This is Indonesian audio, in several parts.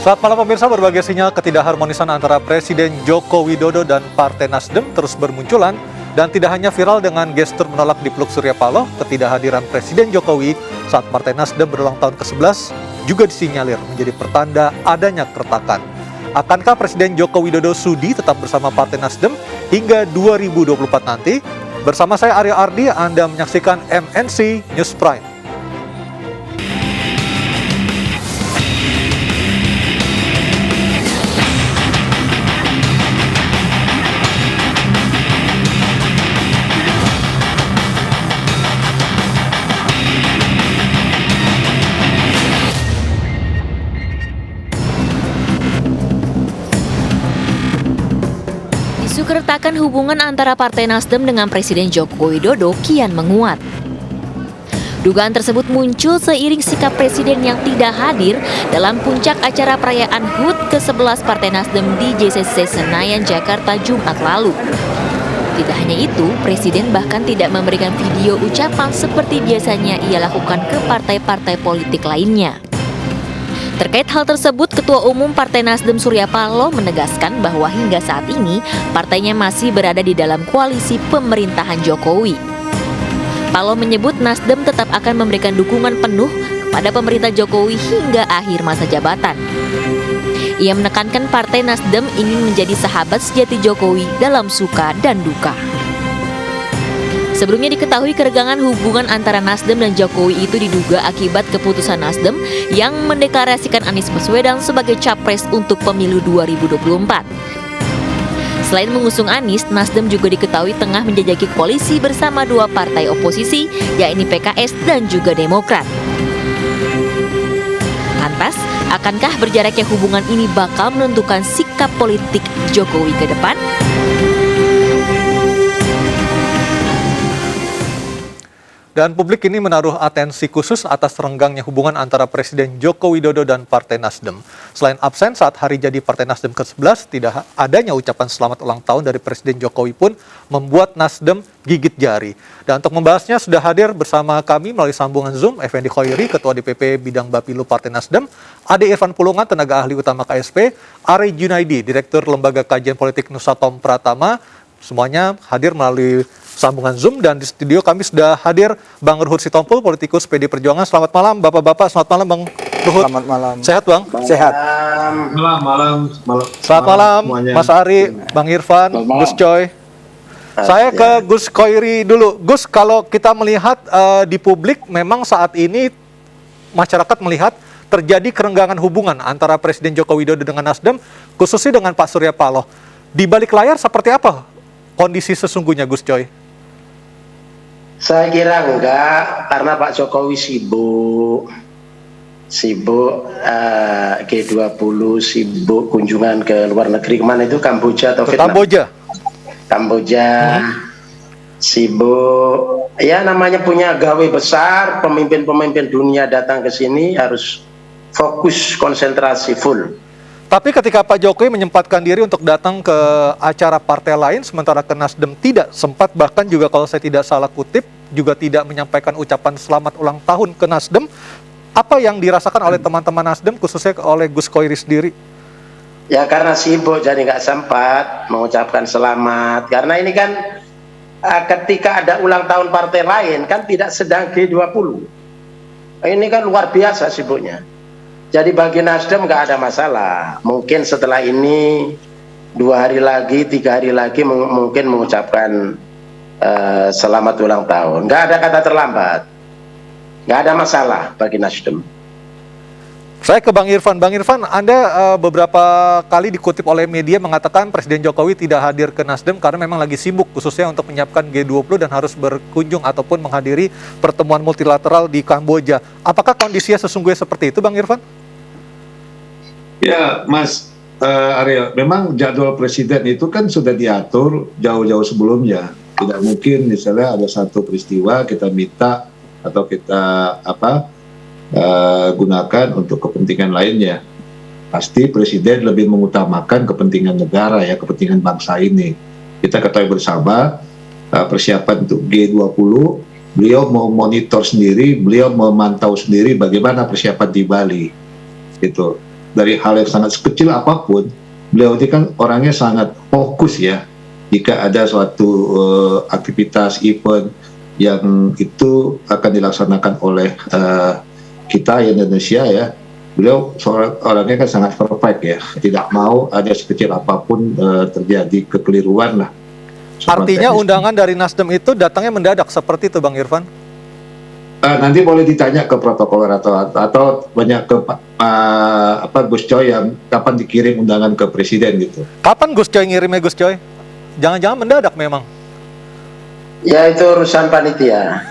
Saat malam pemirsa, berbagai sinyal ketidakharmonisan antara Presiden Joko Widodo dan Partai Nasdem terus bermunculan, dan tidak hanya viral dengan gestur menolak dipeluk Surya Paloh, ketidakhadiran Presiden Jokowi saat Partai Nasdem berulang tahun ke-11 juga disinyalir menjadi pertanda adanya keretakan. Akankah Presiden Joko Widodo sudi tetap bersama Partai Nasdem hingga 2024 nanti? Bersama saya Aryo Ardi, Anda menyaksikan MNC News Prime. Isu keretakan hubungan antara Partai Nasdem dengan Presiden Joko Widodo kian menguat. Dugaan tersebut muncul seiring sikap Presiden yang tidak hadir dalam puncak acara perayaan HUT ke-11 Partai Nasdem di JCC Senayan, Jakarta, Jumat lalu. Tidak hanya itu, Presiden bahkan tidak memberikan video ucapan seperti biasanya ia lakukan ke partai-partai politik lainnya. Terkait hal tersebut, Ketua Umum Partai Nasdem Surya Paloh menegaskan bahwa hingga saat ini partainya masih berada di dalam koalisi pemerintahan Jokowi. Paloh menyebut Nasdem tetap akan memberikan dukungan penuh kepada pemerintah Jokowi hingga akhir masa jabatan. Ia menekankan Partai Nasdem ingin menjadi sahabat sejati Jokowi dalam suka dan duka. Sebelumnya diketahui keregangan hubungan antara Nasdem dan Jokowi itu diduga akibat keputusan Nasdem yang mendeklarasikan Anies Baswedan sebagai capres untuk pemilu 2024. Selain mengusung Anies, Nasdem juga diketahui tengah menjajaki koalisi bersama dua partai oposisi, yakni PKS dan juga Demokrat. Lantas, akankah berjaraknya hubungan ini bakal menentukan sikap politik Jokowi ke depan? Dan publik ini menaruh atensi khusus atas renggangnya hubungan antara Presiden Joko Widodo dan Partai Nasdem. Selain absen saat hari jadi Partai Nasdem ke-11, tidak adanya ucapan selamat ulang tahun dari Presiden Jokowi pun membuat Nasdem gigit jari. Dan untuk membahasnya sudah hadir bersama kami melalui sambungan Zoom, Effendi Khoiri, Ketua DPP Bidang Bapilu Partai Nasdem, Ade Irfan Pulungan, Tenaga Ahli Utama KSP, Ari Junaidi, Direktur Lembaga Kajian Politik Nusatom Pratama. Semuanya hadir melalui sambungan Zoom, dan di studio kami sudah hadir Bang Ruhut Sitompul, politikus PD Perjuangan. Selamat malam Bapak-Bapak, selamat malam Bang Ruhut. Selamat malam. Sehat Bang? Sehat. Malam. Selamat malam semuanya. Mas Ari, Bang Irfan, Gus Coy. Saya ke Gus Khoiri dulu. Gus, kalau kita melihat di publik memang saat ini masyarakat melihat terjadi kerenggangan hubungan antara Presiden Joko Widodo dengan Nasdem, khususnya dengan Pak Surya Paloh. Di balik layar seperti apa kondisi sesungguhnya, Gus Coy? Saya kira enggak, karena Pak Jokowi sibuk G20, sibuk kunjungan ke luar negeri. Kemana itu, Kamboja atau Vietnam? Kamboja. Sibuk, ya namanya punya gawe besar, pemimpin-pemimpin dunia datang ke sini harus fokus, konsentrasi full. Tapi ketika Pak Jokowi menyempatkan diri untuk datang ke acara partai lain, sementara ke Nasdem tidak sempat, bahkan juga kalau saya tidak salah kutip, juga tidak menyampaikan ucapan selamat ulang tahun ke Nasdem. Apa yang dirasakan oleh teman-teman Nasdem, khususnya oleh Gus Khoiri sendiri? Ya karena sibuk, jadi nggak sempat mengucapkan selamat. Karena ini kan ketika ada ulang tahun partai lain, kan tidak sedang G20. Ini kan luar biasa sibuknya. Jadi bagi Nasdem nggak ada masalah. Mungkin setelah ini 2 hari lagi, 3 hari lagi mungkin mengucapkan selamat ulang tahun. Nggak ada kata terlambat. Nggak ada masalah bagi Nasdem. Saya ke Bang Irfan. Bang Irfan, Anda beberapa kali dikutip oleh media mengatakan Presiden Jokowi tidak hadir ke Nasdem karena memang lagi sibuk, khususnya untuk menyiapkan G20 dan harus berkunjung ataupun menghadiri pertemuan multilateral di Kamboja. Apakah kondisinya sesungguhnya seperti itu, Bang Irfan? Ya, Mas Aryo, memang jadwal presiden itu kan sudah diatur jauh-jauh sebelumnya. Tidak mungkin misalnya ada satu peristiwa kita minta atau kita gunakan untuk kepentingan lainnya. Pasti presiden lebih mengutamakan kepentingan negara, ya, kepentingan bangsa ini. Kita ketahui bersama persiapan untuk G20, beliau mau monitor sendiri, beliau memantau sendiri bagaimana persiapan di Bali. Gitu. dari hal yang sangat sekecil apapun, beliau ini kan orangnya sangat fokus ya. Jika ada suatu aktivitas event yang itu akan dilaksanakan oleh kita Indonesia ya, beliau orangnya kan sangat perfect ya, tidak mau ada sekecil apapun terjadi kekeliruan lah. Artinya undangan dari Nasdem itu datangnya mendadak seperti itu, Bang Irfan? Nanti boleh ditanya ke protokol atau banyak ke Gus Coy yang kapan dikirim undangan ke presiden gitu. Kapan Gus Coy ngirimnya, Gus Coy? Jangan-jangan mendadak memang? Ya itu urusan panitia.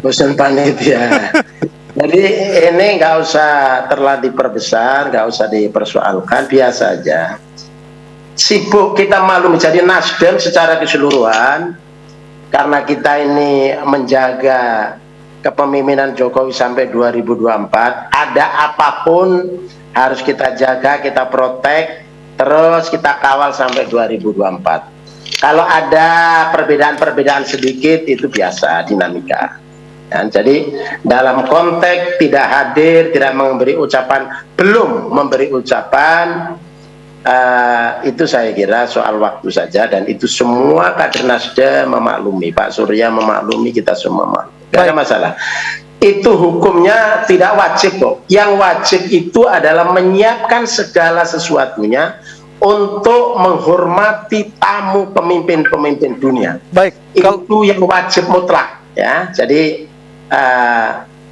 Urusan panitia. Jadi ini nggak usah terlalu diperbesar, nggak usah dipersoalkan, biasa aja. Sibuk kita maklum menjadi Nasdem secara keseluruhan, karena kita ini menjaga kepemimpinan Jokowi sampai 2024, ada apapun harus kita jaga, kita protek, terus kita kawal sampai 2024. Kalau ada perbedaan-perbedaan sedikit itu biasa, dinamika. Dan jadi dalam konteks tidak hadir, tidak memberi ucapan, belum memberi ucapan, itu saya kira soal waktu saja, dan itu semua kader Nasdem memaklumi, Pak Surya memaklumi, kita semua memaklumi. Tidak ada masalah. Itu hukumnya tidak wajib kok. Yang wajib itu adalah menyiapkan segala sesuatunya untuk menghormati tamu pemimpin-pemimpin dunia. Baik. Itu yang wajib mutlak ya. Jadi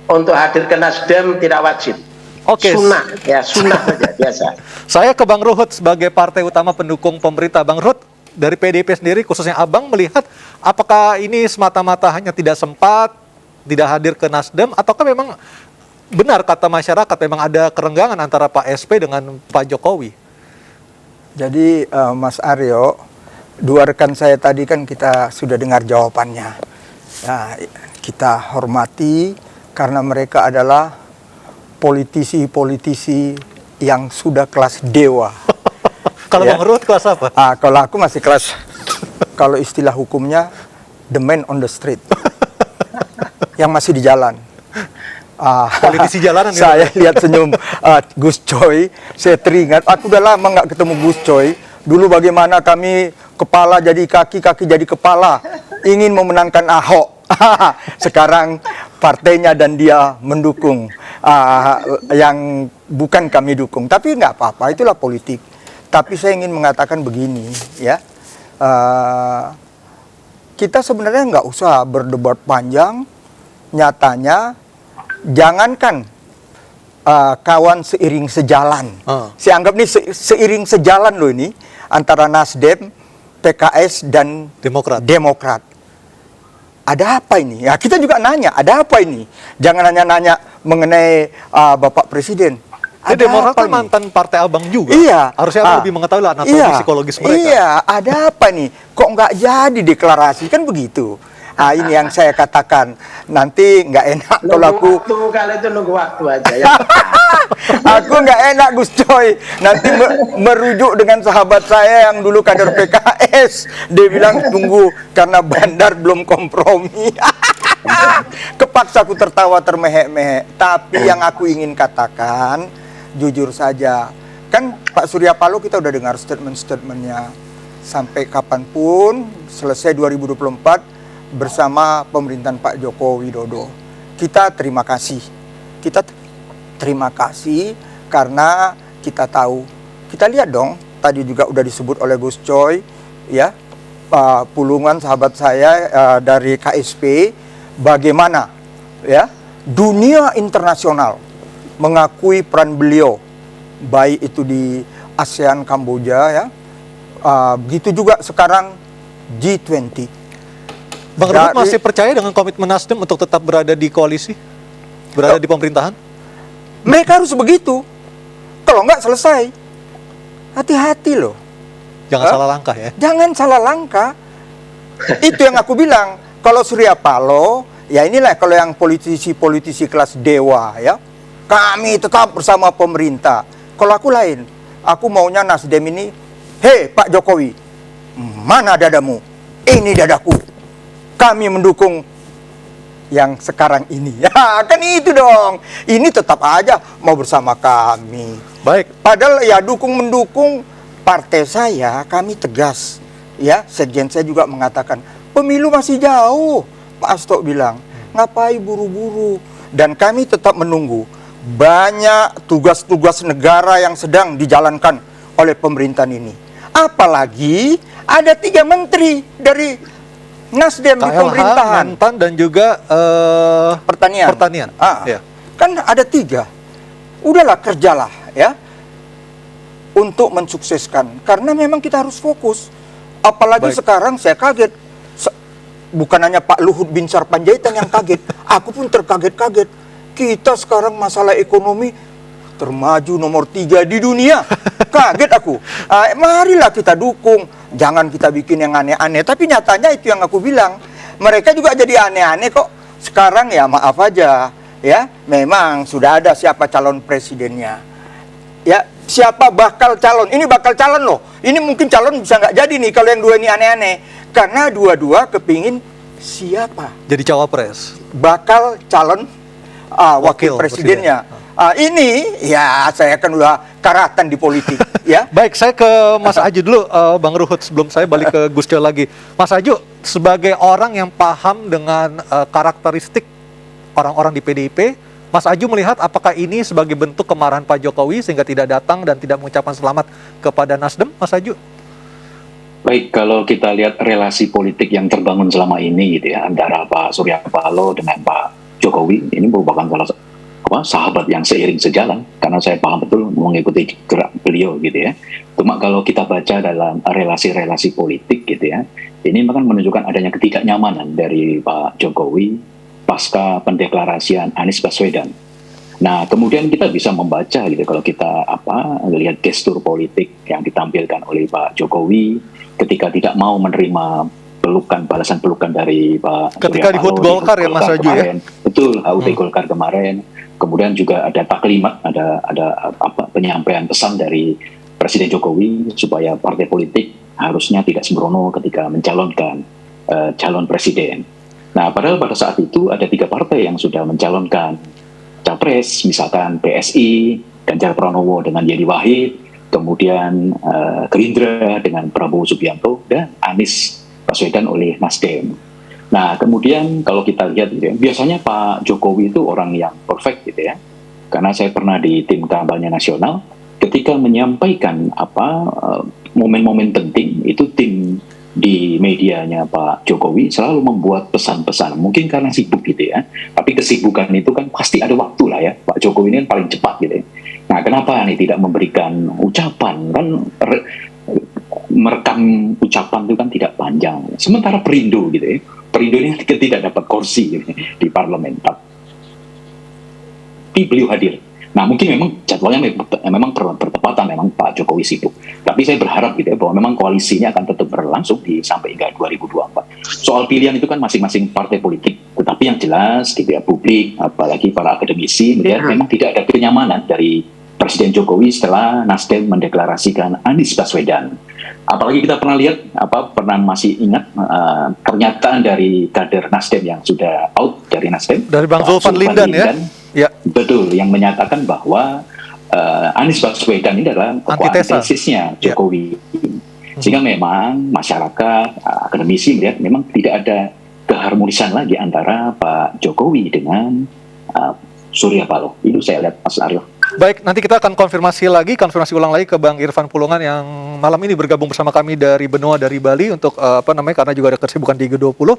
untuk hadir ke Nasdem tidak wajib. Oke. Sunnah ya, sunnah saja biasa. Saya ke Bang Ruhut sebagai partai utama pendukung pemerintah. Bang Ruhut, dari PDIP sendiri khususnya Abang melihat apakah ini semata-mata hanya tidak sempat, tidak hadir ke Nasdem, ataukah memang benar kata masyarakat memang ada kerenggangan antara Pak SP dengan Pak Jokowi? Jadi Mas Aryo, dua rekan saya tadi kan kita sudah dengar jawabannya. Nah, kita hormati karena mereka adalah politisi-politisi yang sudah kelas dewa. Kalau Ya. Bang Ruhut kelas apa? Kalau aku masih kelas, kalau istilah hukumnya, the man on the street. Yang masih di jalan. Politisi jalanan. Saya lihat senyum Gus Coy, saya teringat, aku udah lama nggak ketemu Gus Coy. Dulu bagaimana kami kepala jadi kaki, kaki jadi kepala, ingin memenangkan Ahok. Sekarang partainya dan dia mendukung yang bukan kami dukung. Tapi nggak apa-apa, itulah politik. Tapi saya ingin mengatakan begini, ya, kita sebenarnya nggak usah berdebat panjang. Nyatanya, jangankan kawan seiring sejalan. Saya anggap nih seiring sejalan loh ini antara Nasdem, PKS dan Demokrat. Ada apa ini? Ya kita juga nanya, ada apa ini? Jangan hanya nanya mengenai Bapak Presiden. Ada Demokrat kan mantan partai Abang juga. Iya. Harusnya lebih mengetahui lah anatomi psikologis mereka. Iya, ada apa nih? Kok nggak jadi deklarasi? Kan begitu. Ini yang saya katakan, nanti nggak enak kalau aku nunggu waktu aja ya. aku nggak enak Gus Coy, nanti merujuk dengan sahabat saya yang dulu kader PKS, dia bilang tunggu karena Bandar belum kompromi. Kepaksa aku tertawa termehek-mehek. Tapi yang aku ingin katakan, jujur saja, kan Pak Surya Paloh kita udah dengar statement-statementnya, sampai kapanpun selesai 2024 bersama pemerintahan Pak Joko Widodo. Kita terima kasih. Kita terima kasih karena kita tahu. Kita lihat dong, tadi juga udah disebut oleh Gus Coy, ya, pulungan sahabat saya dari KSP, bagaimana ya dunia internasional mengakui peran beliau, baik itu di ASEAN Kamboja ya, begitu juga sekarang G20. Bang Ruhut masih percaya dengan komitmen Nasdem untuk tetap berada di koalisi? Berada di pemerintahan? Mereka harus begitu. Kalau nggak selesai. Hati-hati loh. Jangan salah langkah ya? Jangan salah langkah. Itu yang aku bilang. Kalau Surya Paloh, ya inilah kalau yang politisi-politisi kelas dewa ya. Kami tetap bersama pemerintah. Kalau aku lain. Aku maunya Nasdem ini, hei Pak Jokowi, mana dadamu? Ini dadaku. Kami mendukung yang sekarang ini. Ya kan itu dong. Ini tetap aja mau bersama kami. Baik. Padahal ya dukung-mendukung partai saya, kami tegas. Ya, sekjen saya juga mengatakan, pemilu masih jauh. Pak Hasto bilang, ngapain buru-buru? Dan kami tetap menunggu. Banyak tugas-tugas negara yang sedang dijalankan oleh pemerintahan ini. Apalagi ada 3 menteri dari Nasdem di KLH, pemerintahan. Mentan, dan juga Pertanian. Ya. Kan ada 3. Udahlah, kerjalah ya untuk mensukseskan. Karena memang kita harus fokus. Apalagi Baik. sekarang saya kaget. Bukan hanya Pak Luhut Binsar Panjaitan yang kaget. Aku pun terkaget-kaget. Kita sekarang masalah ekonomi termaju nomor 3 di dunia. Kaget aku. Marilah kita dukung. Jangan kita bikin yang aneh-aneh. Tapi nyatanya itu yang aku bilang. Mereka juga jadi aneh-aneh kok. Sekarang ya maaf aja. Ya, memang sudah ada siapa calon presidennya. Ya, siapa bakal calon. Ini bakal calon loh. Ini mungkin calon bisa nggak jadi nih kalau yang 2 ini aneh-aneh. Karena dua-dua kepingin siapa Jadi cawapres. bakal calon Wakil wakil presidennya. Ini ya saya kan udah karatan di politik ya. Baik, saya ke Mas Aju dulu, Bang Ruhut, sebelum saya balik ke Gus Coy lagi. Mas Aju, sebagai orang yang paham dengan karakteristik orang-orang di PDIP, Mas Aju melihat apakah ini sebagai bentuk kemarahan Pak Jokowi sehingga tidak datang dan tidak mengucapkan selamat kepada Nasdem, Mas Aju? Baik, kalau kita lihat relasi politik yang terbangun selama ini gitu ya, antara Pak Surya Paloh dengan Pak Jokowi, ini merupakan sahabat yang seiring sejalan, karena saya paham betul mengikuti gerak beliau gitu ya. Cuma kalau kita baca dalam relasi-relasi politik gitu ya, ini akan menunjukkan adanya ketidaknyamanan dari Pak Jokowi pasca pendeklarasian Anies Baswedan. Nah, kemudian kita bisa membaca gitu kalau kita lihat gestur politik yang ditampilkan oleh Pak Jokowi ketika tidak mau menerima balasan pelukan dari Pak Ketika Surya di HUT Paloh, Golkar ya, Mas Aju ya? kemarin. Betul, HUT Golkar kemarin. Kemudian juga ada taklimat, ada penyampaian pesan dari Presiden Jokowi supaya partai politik harusnya tidak sembrono ketika mencalonkan calon presiden. Nah, padahal pada saat itu ada 3 partai yang sudah mencalonkan capres, misalkan PSI, Ganjar Pranowo dengan Yeni Wahid, kemudian Gerindra dengan Prabowo Subianto, dan Anies Baswedan oleh Nasdem. Nah, kemudian kalau kita lihat gitu ya, biasanya Pak Jokowi itu orang yang perfect gitu ya. Karena saya pernah di tim kampanye nasional, ketika menyampaikan momen-momen penting, itu tim di medianya Pak Jokowi selalu membuat pesan-pesan. Mungkin karena sibuk gitu ya. Tapi kesibukan itu kan pasti ada waktu lah ya. Pak Jokowi ini kan paling cepat gitu ya. Nah, kenapa nih tidak memberikan ucapan? Kan merekam ucapan itu kan tidak panjang. Sementara Perindo gitu ya. Perindo ini tidak dapat kursi gitu, di parlemen. Tapi beliau hadir. Nah, mungkin memang jadwalnya memang bertepatan, memang Pak Jokowi sibuk. Tapi saya berharap gitu ya, bahwa memang koalisinya akan tetap berlangsung sampai hingga 2024. Soal pilihan itu kan masing-masing partai politik. Tetapi yang jelas gitu ya, publik, apalagi para akademisi, melihat memang tidak ada kenyamanan dari Presiden Jokowi setelah Nasdem mendeklarasikan Anies Baswedan. Apalagi kita pernah lihat, pernah masih ingat pernyataan dari kader Nasdem yang sudah out dari Nasdem. Dari Bang Zulfan Lindan ya? Ya. Betul, yang menyatakan bahwa Anies Baswedan ini adalah antitesisnya Jokowi. Sehingga memang masyarakat, akademisi melihat memang tidak ada keharmonisan lagi antara Pak Jokowi dengan Surya Paloh. Itu saya lihat, Mas Aryo. Baik, nanti kita akan konfirmasi ulang lagi ke Bang Irfan Pulungan yang malam ini bergabung bersama kami dari benua dari Bali untuk karena juga ada kesibukan di G20.